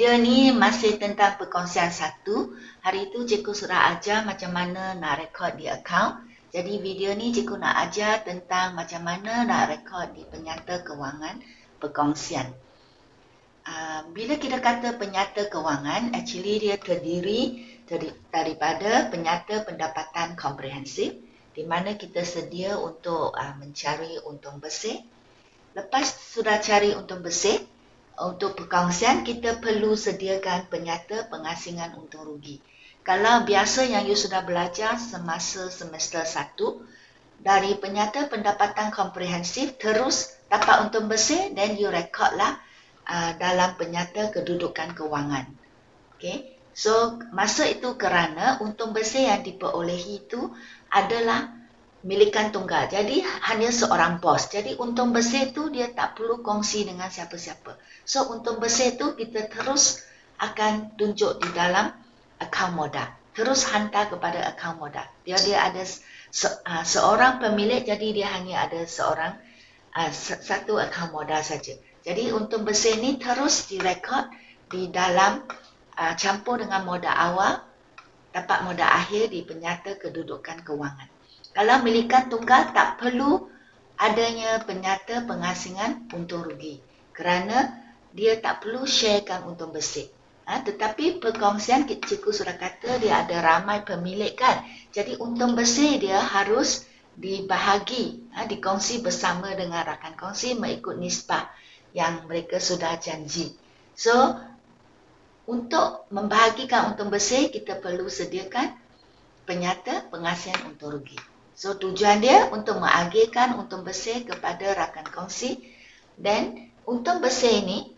Video ni masih tentang perkongsian satu. Hari itu cikgu sudah ajar macam mana nak rekod di akaun. Jadi video ni cikgu nak ajar tentang macam mana nak rekod di penyata kewangan perkongsian. Bila kita kata penyata kewangan, actually dia terdiri daripada penyata pendapatan komprehensif, di mana kita sedia untuk mencari untung bersih. Lepas sudah cari untung bersih, untuk perkongsian kita perlu sediakan penyata pengasingan untung rugi. Kalau biasa yang you sudah belajar semasa semester 1, dari penyata pendapatan komprehensif terus dapat untung bersih, then you record lah dalam penyata kedudukan kewangan. Okay? So masa itu kerana untung bersih yang diperolehi itu adalah milikan tunggal. Jadi hanya seorang bos. Jadi untung bersih tu dia tak perlu kongsi dengan siapa-siapa. So untung bersih tu kita terus akan tunjuk di dalam akaun modal. Terus hantar kepada akaun modal. Dia ada seorang pemilik, jadi dia hanya ada satu akaun modal saja. Jadi untung bersih ni terus direkod di dalam campur dengan modal awal, dapat modal akhir di penyata kedudukan kewangan. Kalau milikan tunggal tak perlu adanya penyata pengasingan untung rugi kerana dia tak perlu sharekan untung bersih. Tetapi perkongsian cikgu sudah kata dia ada ramai pemilik kan. Jadi untung bersih dia harus dibahagi, dikongsi bersama dengan rakan kongsi mengikut nisbah yang mereka sudah janji. So untuk membahagikan untung bersih kita perlu sediakan penyata pengasihan untung rugi. So tujuan dia untuk mengagihkan untung bersih kepada rakan kongsi, dan untung bersih ni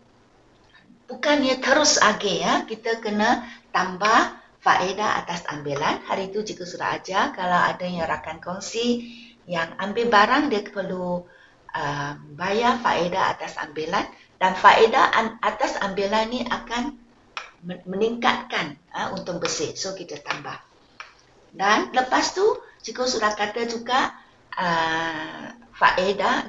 bukannya terus agih ya, kita kena tambah faedah atas ambilan. Hari itu cikgu sudah ajar kalau adanya rakan kongsi yang ambil barang dia perlu bayar faedah atas ambilan, dan faedah atas ambilan ni akan meningkatkan untung bersih. So kita tambah. Dan lepas tu cikgu sudah kata juga faedah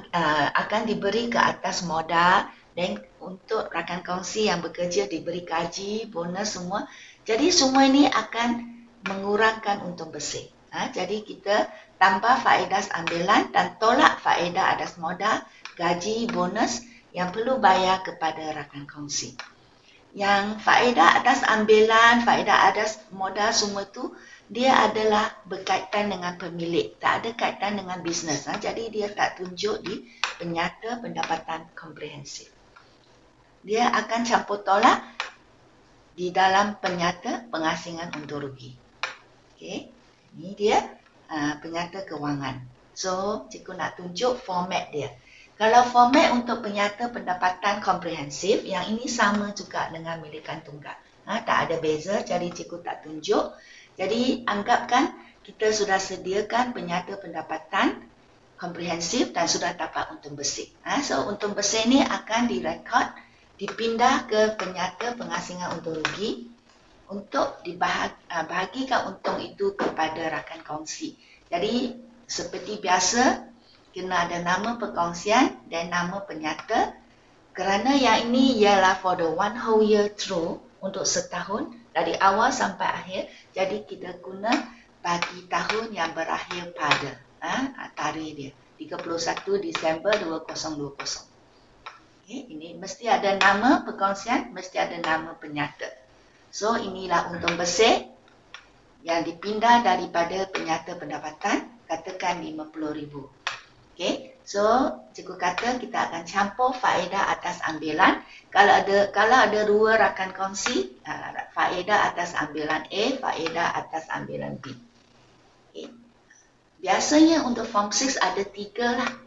akan diberi ke atas modal, dan untuk rakan kongsi yang bekerja diberi gaji, bonus semua. Jadi semua ini akan mengurangkan untung bersih. Jadi kita tambah faedah ambilan dan tolak faedah atas modal, gaji, bonus yang perlu bayar kepada rakan kongsi. Yang faedah atas ambilan, faedah atas modal semua tu dia adalah berkaitan dengan pemilik, tak ada kaitan dengan bisnes. Jadi dia tak tunjuk di penyata pendapatan komprehensif. Dia akan campur tolak di dalam penyata pengasingan untung rugi. Okay. Ini dia penyata kewangan. So cikgu nak tunjuk format dia. Kalau format untuk penyata pendapatan komprehensif, yang ini sama juga dengan milikan tunggal. Tak ada beza, jadi cikgu tak tunjuk. Jadi anggapkan kita sudah sediakan penyata pendapatan komprehensif dan sudah dapat untung bersih. So untung bersih ni akan direkod, dipindah ke penyata pengasingan untung rugi untuk dibahagikan untung itu kepada rakan kongsi. Jadi seperti biasa kena ada nama perkongsian dan nama penyata, kerana yang ini ialah for the one whole year through, untuk setahun dari awal sampai akhir. Jadi kita guna bagi tahun yang berakhir pada tarikh dia 31 Disember 2020. Okay, ini mesti ada nama perkongsian, mesti ada nama penyata. So inilah untung bersih yang dipindah daripada penyata pendapatan, katakan 50,000. Okay, so cikgu kata kita akan campur faedah atas ambilan. Kalau ada dua rakan kongsi, faedah atas ambilan A, faedah atas ambilan B. Okay. Biasanya untuk form 6 ada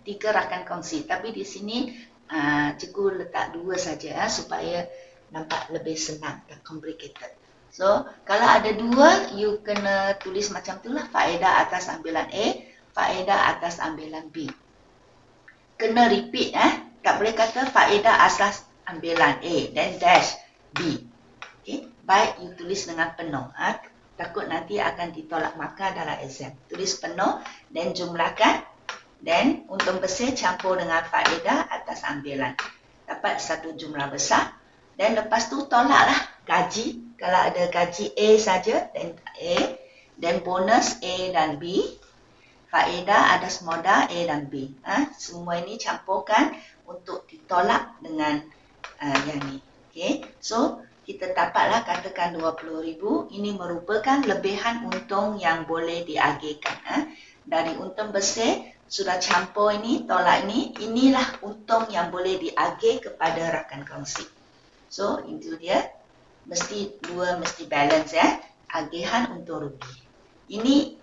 tiga rakan kongsi, tapi di sini cikgu letak dua saja supaya nampak lebih senang, tak complicated. So kalau ada dua, you kena tulis macam itulah, faedah atas ambilan A, faedah atas ambilan B. Kena repeat, tak boleh kata faedah asas ambilan A dan dash B. Okay. Baik you tulis dengan penuh. Takut nanti akan ditolak markah dalam exam. Tulis penuh dan jumlahkan, dan untung bersih campur dengan faedah atas ambilan. Dapat satu jumlah besar. Dan lepas tu tolaklah gaji. Kalau ada gaji A saja, dan A. Dan bonus A dan B. Faedah atas modal A dan B. Semua ini campurkan untuk ditolak dengan yang ni. Okay. So, kita dapatlah katakan 20,000. Ini merupakan lebihan untung yang boleh diagihkan. Dari untung bersih, sudah campur ini, tolak ini. Inilah untung yang boleh diagih kepada rakan kongsi. So, itu dia. Mesti balance ya. Agihan untung rugi. Ini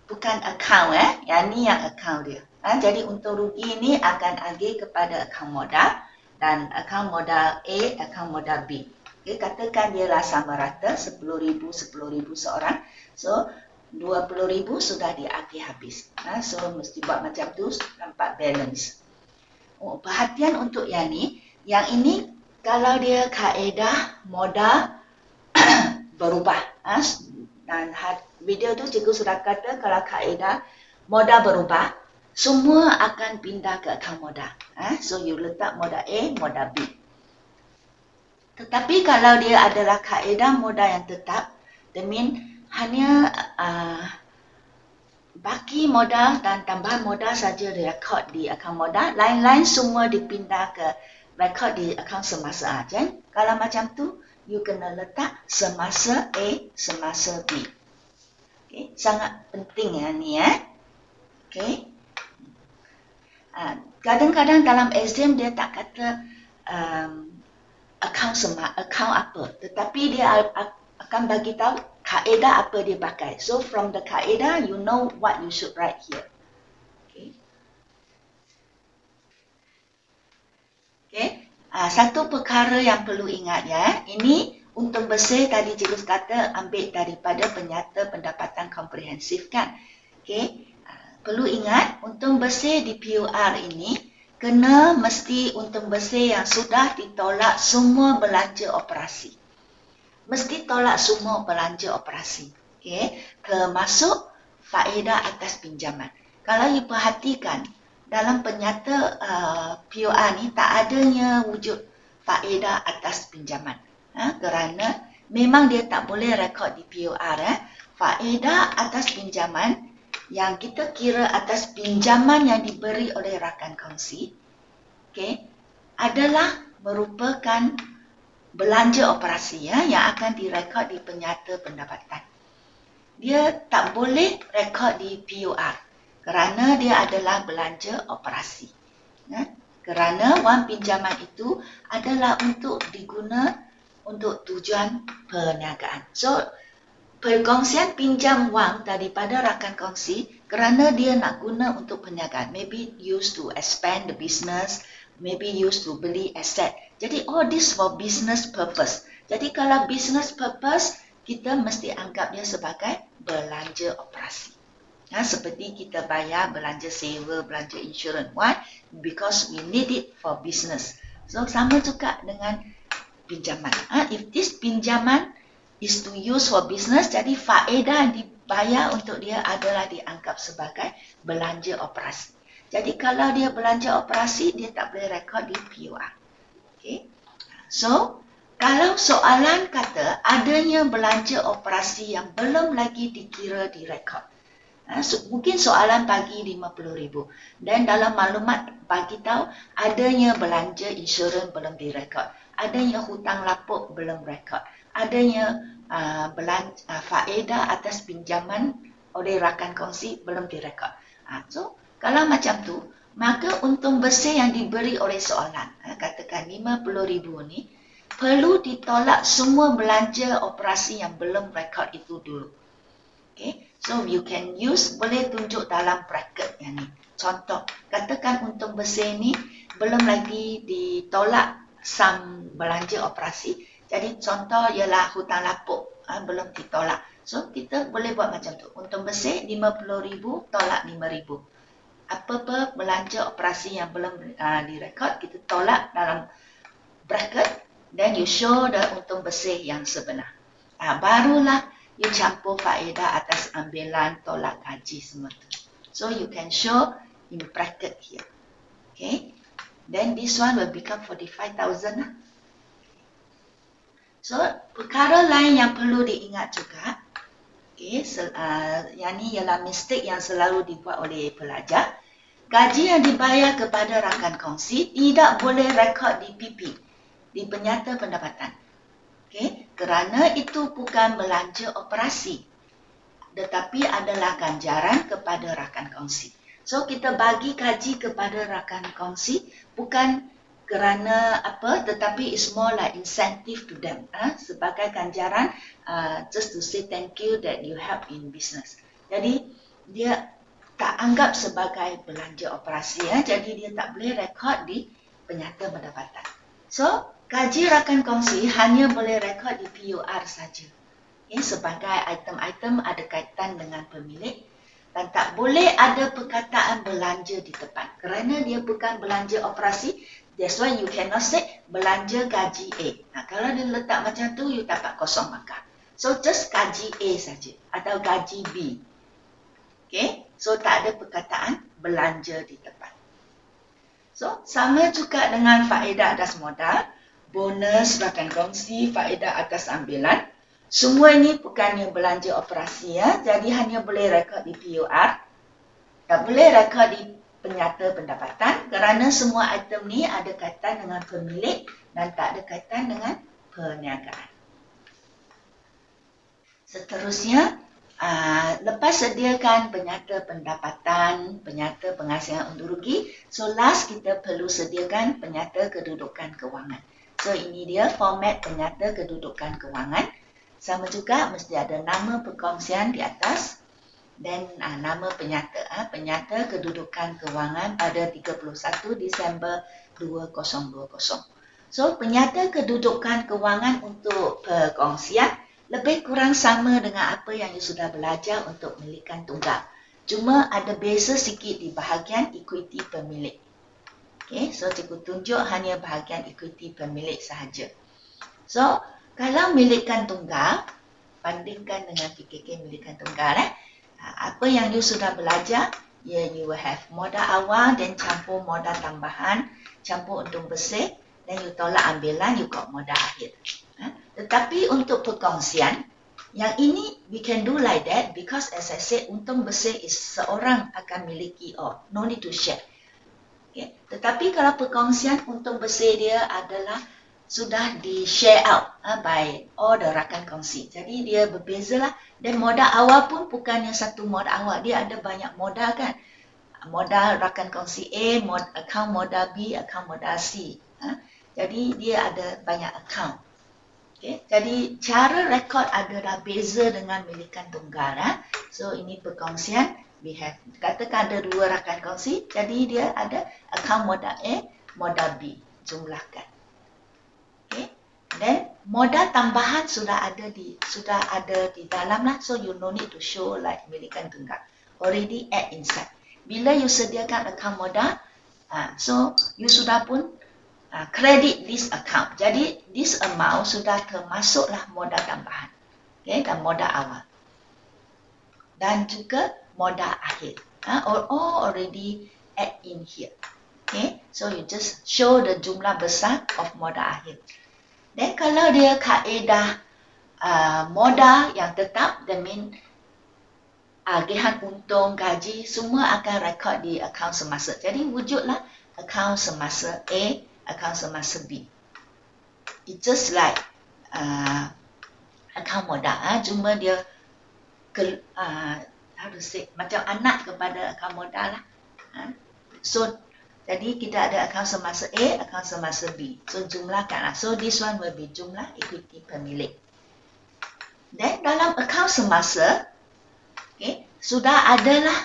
bukan akaun yang ni yang akaun dia. Jadi untung rugi ini akan agih kepada akaun modal dan akaun modal A, akaun modal B. Okay, katakan dia lah sama rata 10,000 seorang. So 20,000 sudah diagih habis. So mesti buat macam tu nampak balance. Perhatian untuk yang ni. Yang ini kalau dia kaedah modal berubah. Dan video tu cikgu sudah kata kalau kaedah modal berubah, semua akan pindah ke akaun modal. So you letak modal A, modal B. Tetapi kalau dia adalah kaedah modal yang tetap, that mean hanya baki modal dan tambahan modal saja direkod di akaun modal, lain-lain semua dipindah ke rekod di akaun semasa aja. Kalau macam tu, you kena letak semasa A, semasa B. Okay. Sangat penting ni Okay. Kadang-kadang dalam exam dia tak kata akaun apa, tetapi dia akan bagi tahu kaedah apa dia pakai. So from the kaedah, you know what you should write here. Okay. Okay. Satu perkara yang perlu ingat ini untung bersih tadi cikgu kata ambil daripada penyata pendapatan komprehensif kan. Okay. Perlu ingat untung bersih di PUR ini kena mesti untung bersih yang sudah ditolak semua belanja operasi. Mesti tolak semua belanja operasi. Okay. Termasuk faedah atas pinjaman. Kalau you perhatikan dalam penyata PUR ni tak adanya wujud faedah atas pinjaman. Kerana memang dia tak boleh rekod di PUR. Faedah atas pinjaman yang kita kira atas pinjaman yang diberi oleh rakan kongsi, okay, adalah merupakan belanja operasi yang akan direkod di penyata pendapatan. Dia tak boleh rekod di PUR kerana dia adalah belanja operasi. Kerana wang pinjaman itu adalah untuk diguna untuk tujuan perniagaan. So, perkongsian pinjam wang daripada rakan kongsi kerana dia nak guna untuk perniagaan. Maybe used to expand the business, maybe used to beli aset. Jadi all this for business purpose. Jadi kalau business purpose, kita mesti anggap dia sebagai belanja operasi. Seperti kita bayar belanja sewa, belanja insurans. Why? Because we need it for business. So sama juga dengan pinjaman. If this pinjaman is to use for business, jadi faedah yang dibayar untuk dia adalah dianggap sebagai belanja operasi. Jadi kalau dia belanja operasi, dia tak boleh rekod di PUR. Okay. So, kalau soalan kata adanya belanja operasi yang belum lagi dikira direkod. Mungkin soalan bagi 50,000 dan dalam maklumat bagi tahu adanya belanja insurans belum direkod, adanya hutang lapuk belum rekod, adanya faedah atas pinjaman oleh rakan kongsi belum direkod. So, kalau macam tu, maka untung bersih yang diberi oleh soalan, katakan 50,000 ni, perlu ditolak semua belanja operasi yang belum rekod itu dulu. Okay. So, you can use, boleh tunjuk dalam bracket yang ni. Contoh, katakan untung bersih ni belum lagi ditolak sum belanja operasi. Jadi, contoh ialah hutang lapuk, belum ditolak. So, kita boleh buat macam tu. Untung bersih 50,000, tolak 5,000. Apa-apa belanja operasi yang belum direkod, kita tolak dalam bracket. Then, you show the untung bersih yang sebenar. Barulah you campur faedah atas ambilan tolak gaji semua tu. So, you can show in bracket here. Okay. Then, this one will become 45,000. So, perkara lain yang perlu diingat juga, yang ni ialah mistake yang selalu dibuat oleh pelajar. Gaji yang dibayar kepada rakan kongsi tidak boleh rekod di PP, di penyata pendapatan. Kerana itu bukan belanja operasi, tetapi adalah ganjaran kepada rakan kongsi. So, kita bagi gaji kepada rakan kongsi bukan kerana apa, tetapi it's more like incentive to them, sebagai ganjaran, just to say thank you that you help in business. Jadi, dia tak anggap sebagai belanja operasi, jadi dia tak boleh rekod di penyata pendapatan. So, gaji rakan kongsi hanya boleh rekod di PUR saja, sebagai item-item ada kaitan dengan pemilik, dan tak boleh ada perkataan belanja di depan kerana dia bukan belanja operasi. That's why you cannot say belanja gaji A. Kalau dia letak macam tu, you dapat kosong markah. So, just gaji A saja atau gaji B. So tak ada perkataan belanja di depan. So, sama juga dengan faedah atas modal, bonus, rakan kongsi, faedah atas ambilan. Semua ini bukannya belanja operasi, jadi hanya boleh rekod di PUR. Tak boleh rekod di penyata pendapatan kerana semua item ni ada kaitan dengan pemilik dan tak ada kaitan dengan perniagaan. Seterusnya, lepas sediakan penyata pendapatan, penyata penghasilan undur rugi, so last kita perlu sediakan penyata kedudukan kewangan. So ini dia format penyata kedudukan kewangan. Sama juga mesti ada nama perkongsian di atas dan nama penyata, penyata kedudukan kewangan pada 31 Disember 2020. So penyata kedudukan kewangan untuk perkongsian lebih kurang sama dengan apa yang you sudah belajar untuk milikan tunggal. Cuma ada beza sikit di bahagian equity pemilik. So cikgu tunjuk hanya bahagian equity pemilik sahaja. So, kalau milikan tunggal, bandingkan dengan PKK milikan tunggal, apa yang you sudah belajar, you will have modal awal, dan campur modal tambahan, campur untung bersih, dan you tolak ambilan, you got modal akhir. Tetapi untuk perkongsian, yang ini we can do like that because as I said, untung bersih is seorang akan miliki no need to share. Tetapi kalau perkongsian, untung bersih dia adalah sudah di share out by all the rakan kongsi. Jadi dia berbeza lah. Dan modal awal pun bukannya satu modal awal, dia ada banyak modal kan. Modal rakan kongsi A, account modal B, account modal C. Jadi dia ada banyak account. Jadi cara rekod adalah beza dengan milikan tunggal. So ini perkongsian, we have, katakan ada dua rakan kongsi, jadi dia ada account modal A, modal B, jumlahkan. Dan modal tambahan sudah ada di dalam lah, so you no need to show like milikan tunggal, already add inside. Bila you sediakan account modal, so you sudah pun credit this account. Jadi, this amount sudah termasuklah modal tambahan. Dan modal awal. Dan juga modal akhir. All already add in here. So, you just show the jumlah besar of modal akhir. Dan kalau dia kaedah modal yang tetap, that mean agihan untung, gaji, semua akan rekod di akaun semasa. Jadi, wujudlah akaun semasa A, account semasa B. It's just like account modal, cuma dia how to say, macam anak kepada account modal lah. So jadi kita ada account semasa A, account semasa B. So jumlahkan lah. So this one will be jumlah equity pemilik. Dan dalam account semasa, sudah adalah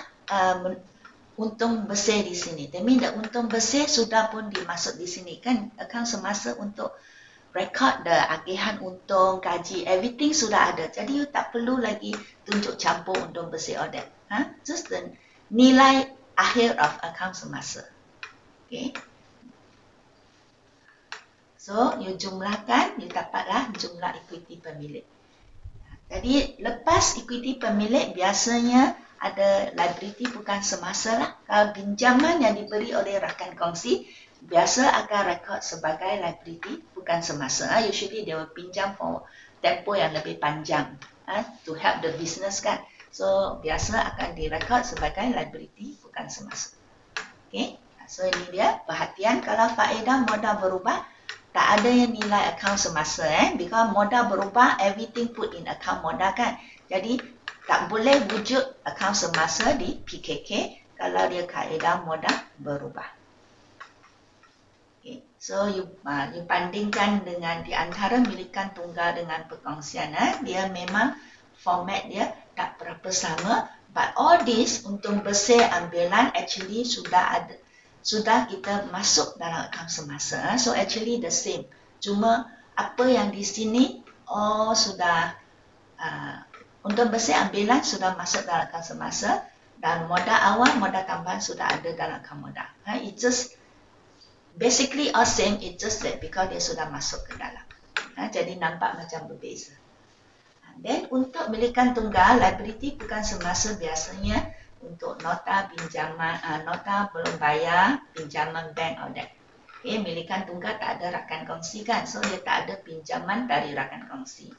untung bersih di sini. That means untung bersih sudah pun dimasuk di sini kan, akaun semasa untuk record the agihan untung, gaji, everything sudah ada. Jadi you tak perlu lagi tunjuk campur untung bersih or that. Just the nilai akhir of akaun semasa. So you jumlahkan, you dapatlah jumlah equity pemilik. Jadi lepas equity pemilik biasanya ada liability bukan semasa lah. Kalau pinjaman yang diberi oleh rakan kongsi, biasa akan rekod sebagai liability, bukan semasa. Usually they will pinjam for tempoh yang lebih panjang to help the business kan. So biasa akan direkod sebagai liability, bukan semasa. Okay, so ini dia perhatian kalau faedah modal berubah, tak ada yang nilai akaun semasa because modal berubah, everything put in account modal kan. Jadi tak boleh wujud akaun semasa di PKK kalau dia kaedah modal berubah. Okay, so you bandingkan dengan di antara milikan tunggal dengan perkongsian, dia memang format dia tak berapa sama, but all this untuk bersih ambilan actually sudah kita masuk dalam akaun semasa. So actually the same. Cuma apa yang di sini sudah untuk bersih ambilan sudah masuk dalam akaun semasa dan modal awal, modal tambahan sudah ada dalam akaun modal. It just basically all same, it just that because dia sudah masuk ke dalam. Jadi nampak macam berbeza. Dan untuk milikan tunggal, liability bukan semasa biasanya untuk nota pinjaman, nota belum bayar, pinjaman bank or that. Okay, milikan tunggal tak ada rakan kongsi kan, so dia tak ada pinjaman dari rakan kongsi.